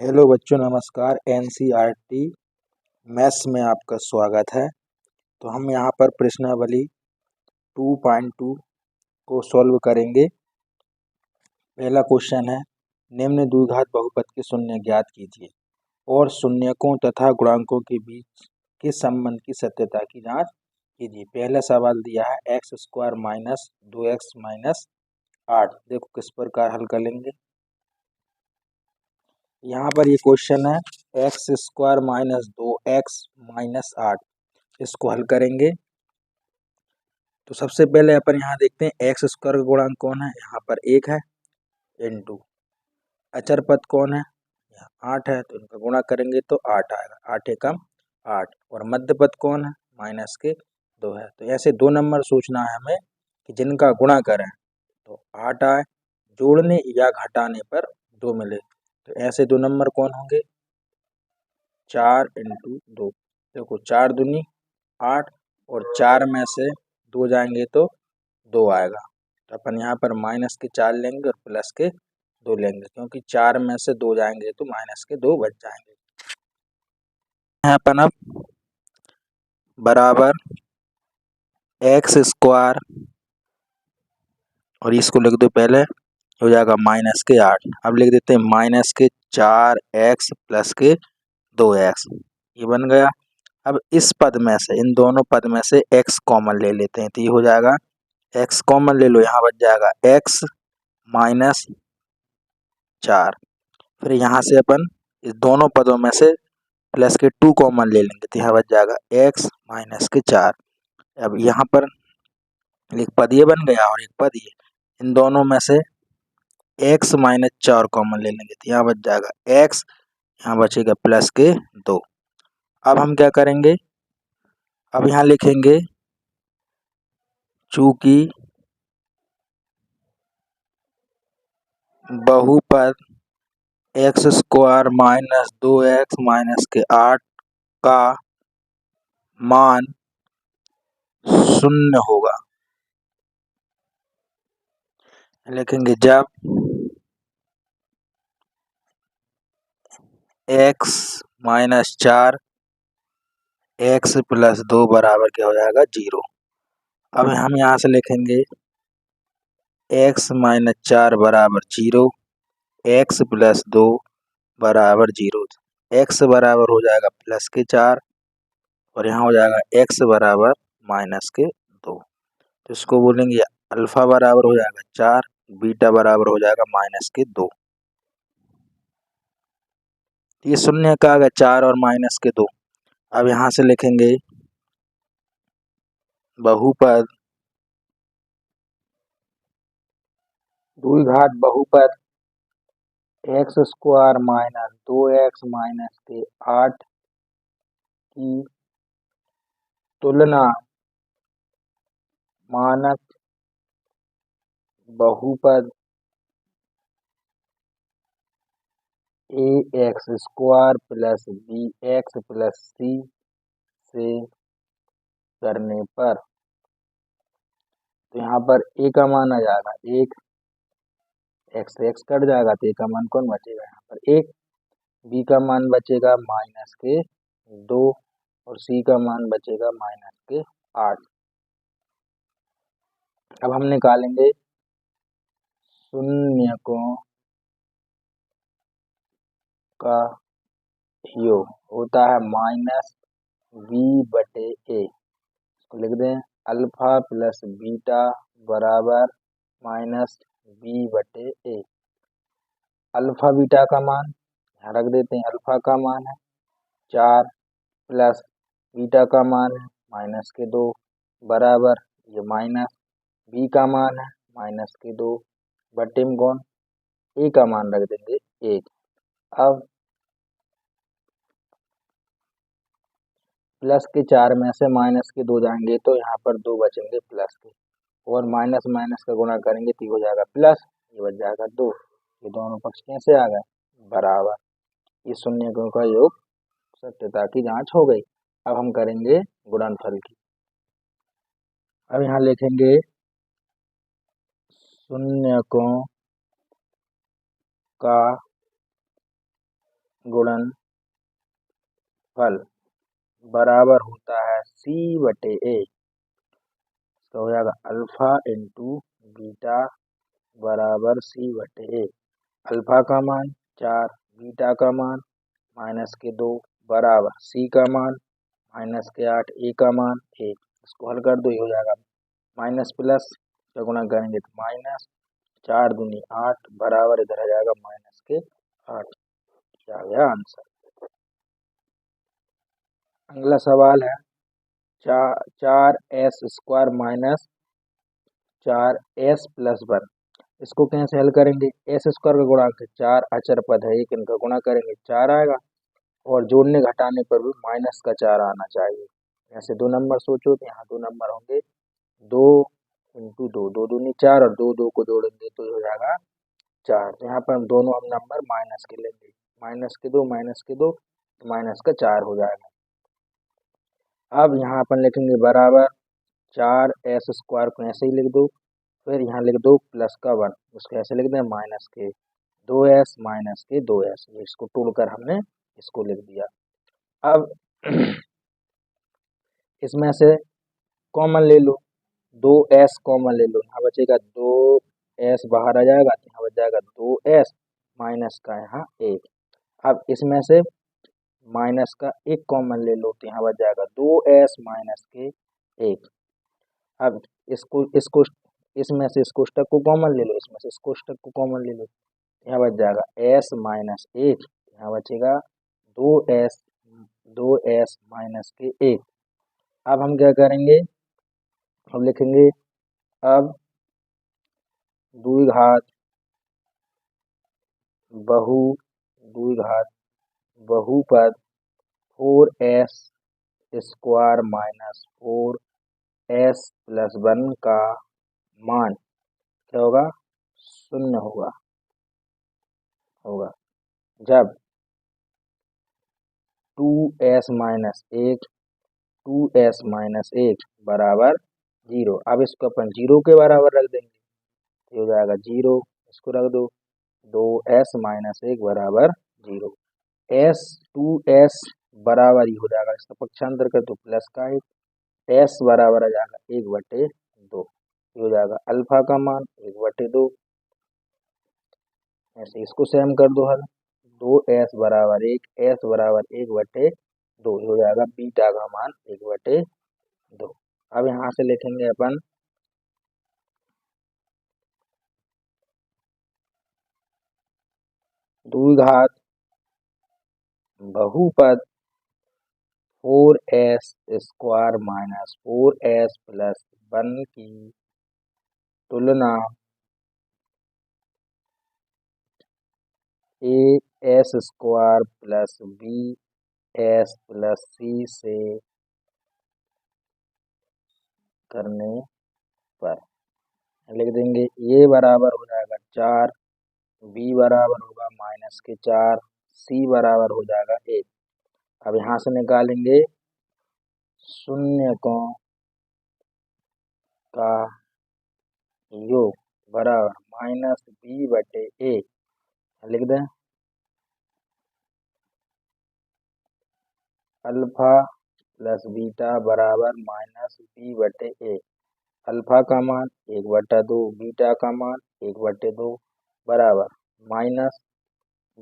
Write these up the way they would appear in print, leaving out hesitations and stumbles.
Hello बच्चों, नमस्कार। NCERT maths में आपका स्वागत है। तो हम यहाँ पर प्रश्नावली 2.2 को सॉल्व करेंगे। पहला क्वेश्चन है, निम्न द्विघात बहुपद के शून्य ज्ञात कीजिए और शून्यकों तथा गुणांकों के बीच के संबंध की सत्यता की जांच कीजिए। पहला सवाल दिया है x² माइनस 2x माइनस 8। देखो किस प्रकार हल करेंगे। यहाँ पर ये क्वेश्चन है x² माइनस 2x माइनस 8, इसको हल करेंगे। तो सबसे पहले अपन यहाँ देखते हैं x² का गुणांक कौन है, यहाँ पर 1 है, इंटू अचर पद कौन है, यहाँ 8 है, तो इनका गुणा करेंगे तो 8 आएगा, 8 एकम 8। और मध्य पद कौन है, माइनस के 2 है। तो ऐसे 2 नंबर सोचना है हमें कि जिनका गुणा करें तो 8 आए, जोड़ने या घटाने पर 2 मिले। तो ऐसे 2 नंबर कौन होंगे, 4 इंटू 2। देखो 4 दूनी 8 और 4 में से 2 जाएंगे तो 2 आएगा। तो अपन यहाँ पर माइनस के 4 लेंगे और प्लस के 2 लेंगे, क्योंकि 4 में से 2 जाएंगे तो माइनस के 2 बच जाएंगे। यहाँ अपन अब बराबर x² और इसको लिख दो, पहले हो जाएगा माइनस के 8। अब लिख देते हैं माइनस के 4x प्लस के 2x, ये बन गया। अब इस पद में से, इन दोनों पद में से x कॉमन ले लेते हैं, तो ये हो जाएगा x कॉमन ले लो, यहाँ बच जाएगा x माइनस 4। फिर यहाँ से अपन इस दोनों पदों में से प्लस के 2 कॉमन ले लेंगे, तो यहाँ बच जाएगा x माइनस के 4। अब यहाँ पर एक पद ये बन गया और एक पद ये, इन दोनों में से x माइनस 4 कॉमन ले लेंगे, तो यहाँ बच जाएगा x, यहाँ बचेगा प्लस के 2। अब हम क्या करेंगे, अब यहाँ लिखेंगे चूंकि बहुपद x² माइनस 2x माइनस के 8 का मान 0 होगा, लिखेंगे जब x माइनस 4 x प्लस 2 बराबर क्या हो जाएगा, 0। अब हम यहाँ से लिखेंगे x माइनस 4 बराबर 0, x प्लस 2 बराबर 0। x बराबर हो जाएगा प्लस के 4 और यहाँ हो जाएगा x बराबर माइनस के 2। तो इसको बोलेंगे अल्फा बराबर हो जाएगा 4, बीटा बराबर हो जाएगा माइनस के 2। ये शून्य का आ गया 4 और माइनस के 2। अब यहाँ से लिखेंगे बहुपद द्विघात बहुपद x² माइनस 2x माइनस के 8 की तुलना मानक बहुपद ax² plus bx plus c से करने पर, तो यहाँ पर a का मान आ जाएगा 1, x से x कट जाएगा तो a का मान कौन बचेगा, यहाँ पर 1। b का मान बचेगा माइनस के 2 और c का मान बचेगा माइनस के 8। अब हम निकालेंगे शून्यकों का योग, होता है माइनस b बटे a। इसको लिख दें अल्फा प्लस बीटा बराबर माइनस b बटे a। अल्फा बीटा का मान यहाँ रख देते हैं, अल्फा का मान है 4 प्लस बीटा का मान है माइनस के 2 बराबर ये माइनस b का मान है माइनस के 2 बटे में कौन a का मान रख देंगे 1। अब प्लस के 4 में से माइनस के 2 जाएंगे तो यहाँ पर 2 बचेंगे प्लस के, और माइनस माइनस का गुणा करेंगे तो ये हो जाएगा प्लस, ये बच जाएगा 2। ये दोनों पक्ष कैसे आ गए, बराबर। ये शून्यकों का योग सत्यता की जांच हो गई। अब हम करेंगे गुणनफल की। अब यहाँ लिखेंगे शून्यकों का गुणनफल बराबर होता है C/A। तो हो जाएगा अल्फा इंटू बीटा बराबर C/A। अल्फा का मान 4, बीटा का मान -2 बराबर C का मान -8, A का मान 1। इसको हल कर दो, ये हो जाएगा माइनस प्लस का गुणा करेंगे तो माइनस, 4 दूनी 8 बराबर इधर आ जाएगा -8। क्या आ गया आंसर। अगला सवाल है 4s² माइनस 4s+1। इसको कैसे हल करेंगे। s² का गुणांक 4 अचर पद है, एक इनका गुणा करेंगे 4 आएगा और जोड़ने घटाने पर भी माइनस का 4 आना चाहिए। ऐसे 2 नंबर सोचो तो यहाँ 2 नंबर होंगे, 2 इंटू 2, 2 दूनी 4 और 2 2 को जोड़ेंगे तो ये हो जाएगा 4। तो यहाँ पर हम दोनों नंबर माइनस के लेंगे, -2 -2 तो माइनस का 4 हो जाएगा। अब यहाँ अपन लिखेंगे बराबर 4s² को ऐसे ही लिख दो, फिर यहाँ लिख दो प्लस का 1, उसको ऐसे लिख दें माइनस के 2s माइनस के 2s। इसको तोड़कर हमने इसको लिख दिया। अब इसमें से कॉमन ले लो, 2s कॉमन ले लो, यहाँ बचेगा 2s बाहर आ जाएगा तो यहाँ बच जाएगा 2s माइनस का यहाँ 1। अब इसमें से माइनस का 1 कॉमन ले लो तो यहाँ बच जाएगा 2s माइनस के 1। अब इसको इसमें से इस कोष्टक को कॉमन ले लो, इसमें से इस कोष्टक को कॉमन ले लो, यहाँ बच जाएगा s माइनस 1, यहाँ बचेगा 2s माइनस के 1। अब हम क्या करेंगे, अब लिखेंगे अब द्विघात बहुपद 4s² माइनस 4s+1 का मान क्या होगा, 0 होगा जब 2s माइनस 1 बराबर 0। अब इसको अपन 0 के बराबर रख देंगे, ये हो जाएगा 0, इसको रख दो 2s माइनस 1 बराबर 0। 2s बराबर ही हो जाएगा, इसका पक्षांतर कर तो प्लस का 1, s बराबर आ जाएगा 1/2, ये हो जाएगा अल्फा का मान 1/2। ऐसे इसको सेम कर दो हल, 2s बराबर 1, s बराबर 1/2, हो जाएगा बीटा का मान 1/2। अब यहाँ से लिखेंगे अपन द्विघात बहुपद 4s² माइनस 4s+1 की तुलना as² plus bs plus c से करने पर लिख देंगे a बराबर हो जाएगा 4, b बराबर होगा माइनस के 4, c बराबर हो जाएगा 1। अब यहाँ से निकालेंगे शून्यकों का योग बराबर -b/a, लिख दें अल्फा प्लस बीटा बराबर -b/a। अल्फा का मान 1/2, बीटा का मान 1/2 बराबर माइनस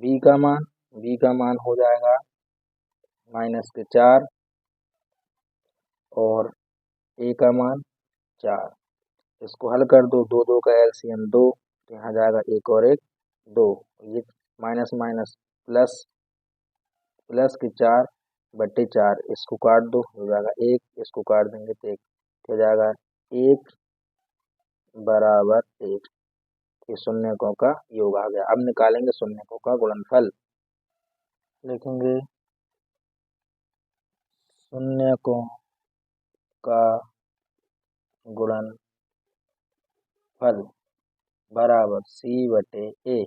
b का मान हो जाएगा -4 और a का मान 4। इसको हल कर दो, 2 2 का एलसीएम 2, तो यहाँ जाएगा 1 और 1 2, ये माइनस माइनस प्लस के 4/4, इसको काट दो हो जाएगा 1, इसको काट देंगे तो 1 हो जाएगा 1 बराबर 1। ये शून्यकों का योग आ गया। अब निकालेंगे शून्यकों का गुणनफल, लिखेंगे शून्यकों का गुणनफल बराबर c/a,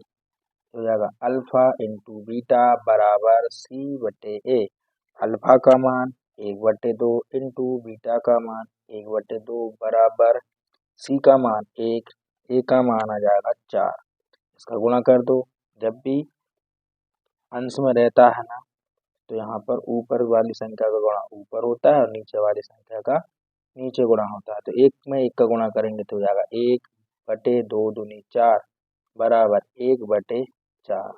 हो जाएगा अल्फा इंटू बीटा बराबर c/a। अल्फा का मान 1/2 इंटू बीटा का मान 1/2 बराबर c का मान 1, a का मान आ जाएगा 4। इसका गुणा कर दो, जब भी अंश में रहता है ना, तो यहाँ पर ऊपर वाली संख्या का गुणा ऊपर होता है और नीचे वाली संख्या का नीचे गुणा होता है। तो एक में एक का गुणा करेंगे तो हो जाएगा 1/2 दूनी 4 बराबर 1/4।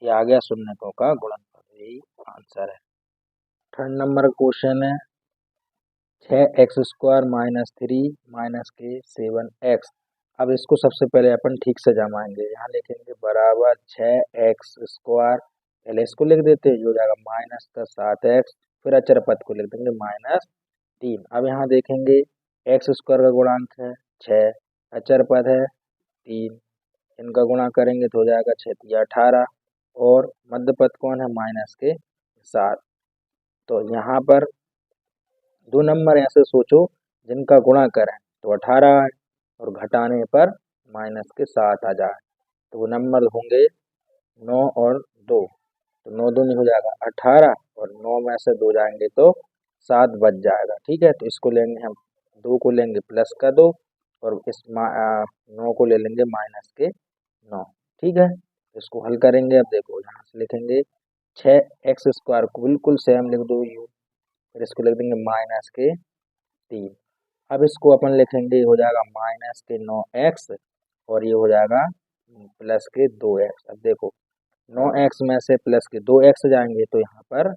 ये आ गया शून्यकों का गुणनफल, यही आंसर है। थर्ड नंबर क्वेश्चन है 6x² - 3 - के 7x। अब इसको सबसे पहले अपन ठीक से जमाएंगे। यहाँ लिखेंगे बराबर 6x², पहले इसको लिख देते हैं, ये हो जाएगा माइनस का 7x, फिर अचर पद को लिख देंगे -3। अब यहाँ देखेंगे x² का गुणांक है 6, अचर पद है 3, इनका गुणा करेंगे तो हो जाएगा 6 × 18 और मध्य पद कौन है माइनस के 7। तो यहाँ पर दो नंबर ऐसे सोचो जिनका गुणा करें तो 18 है और घटाने पर माइनस के 7 आ जाए, तो वो नंबर होंगे 9 और 2। तो 9 दूनी हो जाएगा 18 और 9 में से 2 जाएंगे तो 7 बच जाएगा। ठीक है, तो इसको लेंगे हम 2 को लेंगे प्लस का 2 और इस 9 को ले लेंगे माइनस के 9। ठीक है, इसको हल करेंगे। अब देखो यहाँ से लिखेंगे 6x² को बिल्कुल सेम लिख दो यू, फिर इसको लिख देंगे माइनस के 3। अब इसको अपन लिखेंगे, हो जाएगा माइनस के 9x और ये हो जाएगा प्लस के 2x। अब देखो 9x में से प्लस के 2x जाएंगे तो यहाँ पर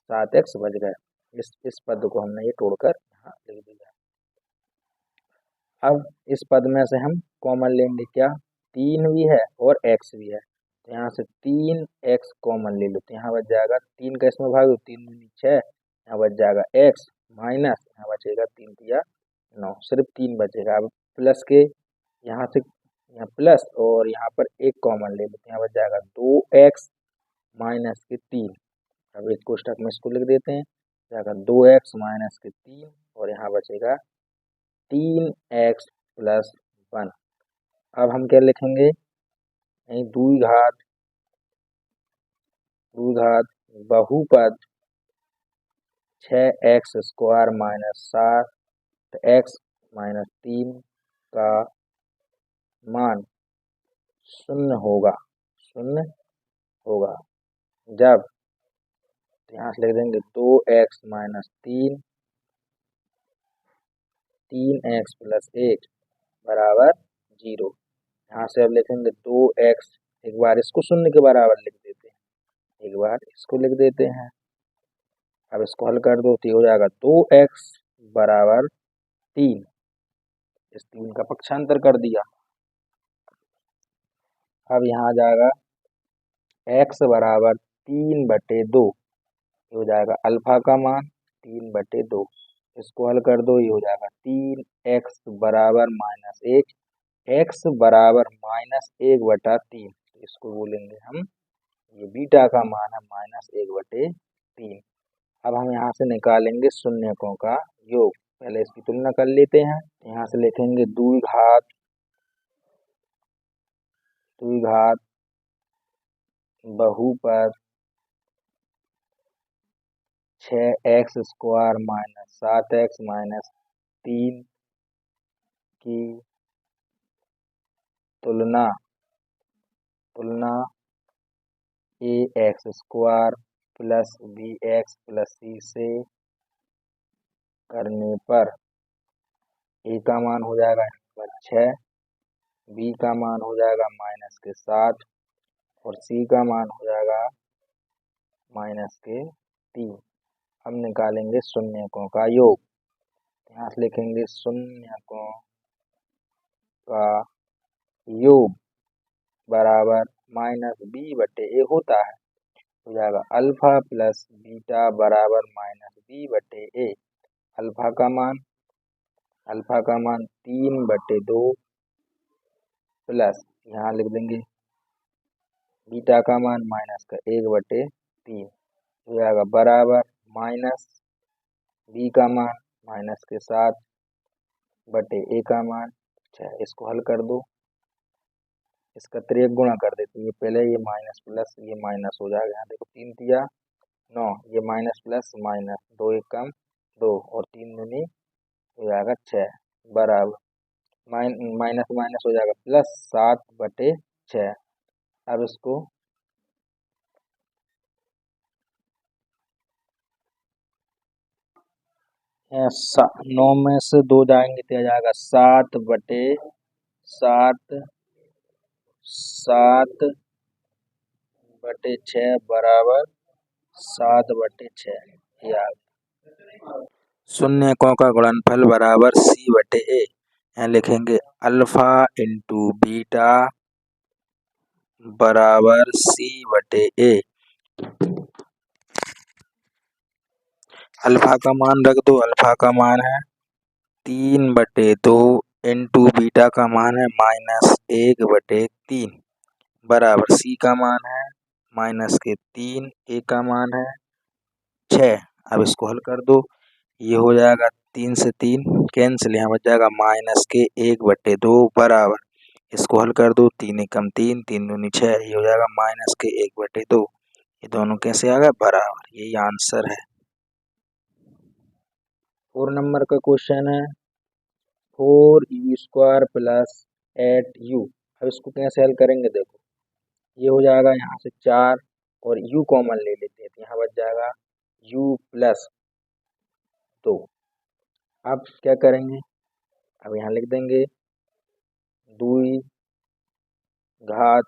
7x बच गए। इस पद को हमने ये तोड़कर यहाँ लिख दिया। अब इस पद में से हम कॉमन लेंगे, क्या 3 भी है और x भी है, तो यहाँ से 3x कॉमन ले लो, तो यहाँ बच जाएगा 3 का इसमें भाग दो, 3 दूनी 6, यहाँ बच जाएगा x माइनस यहाँ बचेगा 3 × 9, सिर्फ 3 बचेगा। अब प्लस के यहाँ से यहाँ प्लस और यहाँ पर एक कॉमन ले लो, तो यहाँ बच जाएगा 2x माइनस के 3। अब एक कोष्ठक में इसको लिख देते हैं, जाएगा 2x माइनस के 3 और यहाँ बचेगा 3x + 1। अब हम क्या लिखेंगे, यही द्विघात बहुपद 6x² - 7x - 3 का मान शून्य होगा जब, तो यहाँ से लिख देंगे 2x - 3x + 1 बराबर 0। यहाँ से अब लिखेंगे 2x, एक बार इसको शून्य के बराबर लिख देते हैं, एक बार इसको लिख देते हैं। अब इसको हल कर दो तो हो जाएगा 2x बराबर 3, इस 3 का पक्षांतर कर दिया। अब यहाँ आ जाएगा x बराबर 3/2, ये हो जाएगा अल्फा का मान 3/2, इसको हल कर दो, ये हो जाएगा 3x बराबर -1, x बराबर -1/3, इसको बोलेंगे हम, ये बीटा का मान है -1/3। अब हम यहाँ से निकालेंगे शून्यकों का योग, पहले इसकी तुलना कर लेते हैं। यहाँ से लिखेंगे द्विघात बहुपद 6x² - 7x - 3 की तुलना ax² + bx + c से करने पर a का मान हो जाएगा 6, b का मान हो जाएगा -7 और c का मान हो जाएगा -3। हम निकालेंगे शून्यकों का योग, यहाँ से लिखेंगे शून्यकों का योग बराबर -b/a होता है, हो जाएगा अल्फा + बीटा बराबर -b/a। अल्फा का मान 3/2 प्लस यहाँ लिख देंगे बीटा का मान -1/3, हो जाएगा बराबर माइनस b का मान -7/a का मान 6। इसको हल कर दो, इसका 3 गुणा कर देते, ये पहले ये माइनस प्लस ये माइनस हो जाएगा। यहाँ देखो 3 × 9, ये माइनस प्लस माइनस 2 × 1 = 2 और 3 दूनी हो जाएगा 6 बराबर माइनस माइनस हो जाएगा +7/6। अब इसको 9 में से 2 जाएंगे तो आ जाएगा 7/7 7/6 बराबर 7/6। या शून्यकों का गुणनफल बराबर C/A। यहाँ लिखेंगे अल्फा इंटू बीटा बराबर C/A। अल्फा का मान रख दो, अल्फा का मान है 3/2 इंटू बीटा का मान है -1/3 बराबर C का मान है -3, A का मान है 6। अब इसको हल कर दो, ये हो जाएगा 3 से 3 कैंसिल, यहाँ बच जाएगा -1/2 बराबर, इसको हल कर दो 3 एकम 3, 3 दूनी 6, ये हो जाएगा -1/2। ये दोनों कैसे आ गए बराबर, यही आंसर है। 4 नंबर का क्वेश्चन है 4u² + 8u। अब इसको कैसे हल करेंगे देखो, ये हो जाएगा यहाँ से 4 और u कॉमन ले लेते हैं तो यहाँ बच जाएगा u + 2। अब क्या करेंगे, अब यहाँ लिख देंगे 2 घात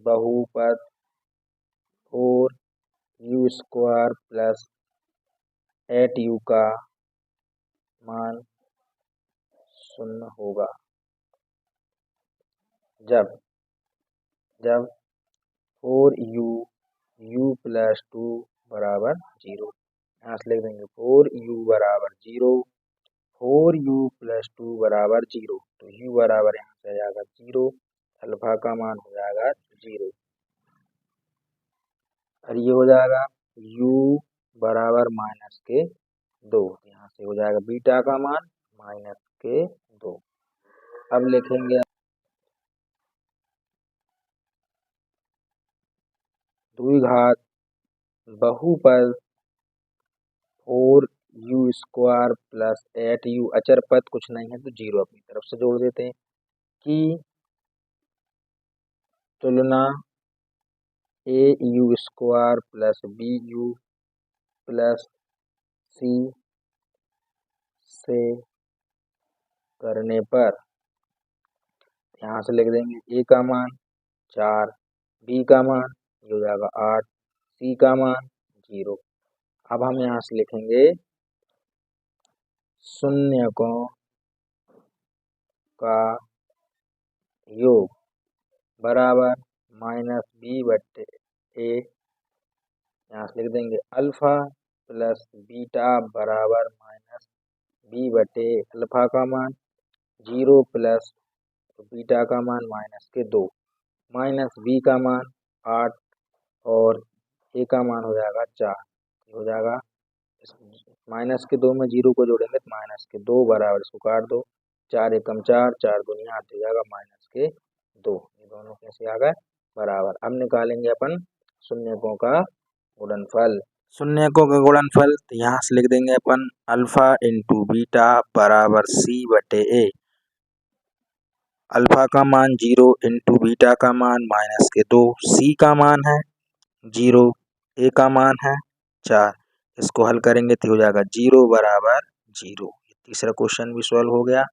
बहुपद 4u² + 8u का मान 0 होगा जब 4u + 2 बराबर 0। यहाँ से लिख देंगे 4u बराबर 0, 4u + 2 बराबर 0, तो u बराबर यहाँ से आ जाएगा 0, अल्फा का मान हो जाएगा 0। और ये हो जाएगा u बराबर -2, यहाँ से हो जाएगा बीटा का मान -2। अब लिखेंगे 2 घात बहुपद 4u² + 8u, अचर पद कुछ नहीं है तो 0 अपनी तरफ से जोड़ देते हैं, की तुलना au² + bu + c से करने पर यहाँ से लिख देंगे a का मान 4, b का मान ये हो जाएगा 8, c का मान 0। अब हम यहाँ से लिखेंगे शून्यकों का योग बराबर -b/a। यहाँ से लिख देंगे अल्फा + बीटा बराबर -b/a। अल्फा का मान 0 + बीटा का मान -2, -b का मान 8 और a का मान हो जाएगा 4। हो जाएगा -2 में 0 को जोड़ेंगे तो -2 बराबर, इसको काट दो, 4 एकम 4, 4 दूनी 8 हो जाएगा -2। ये दोनों कैसे आ गए बराबर। अब निकालेंगे अपन शून्यकों का गुणनफल। शून्यकों का गुणनफल तो यहाँ से लिख देंगे अपन अल्फा इंटू बीटा बराबर C/A। अल्फा का मान 0 इंटू बीटा का मान -2, C का मान है 0, A का मान है 4। इसको हल करेंगे तो हो जाएगा 0 बराबर 0। तीसरा क्वेश्चन भी सॉल्व हो गया।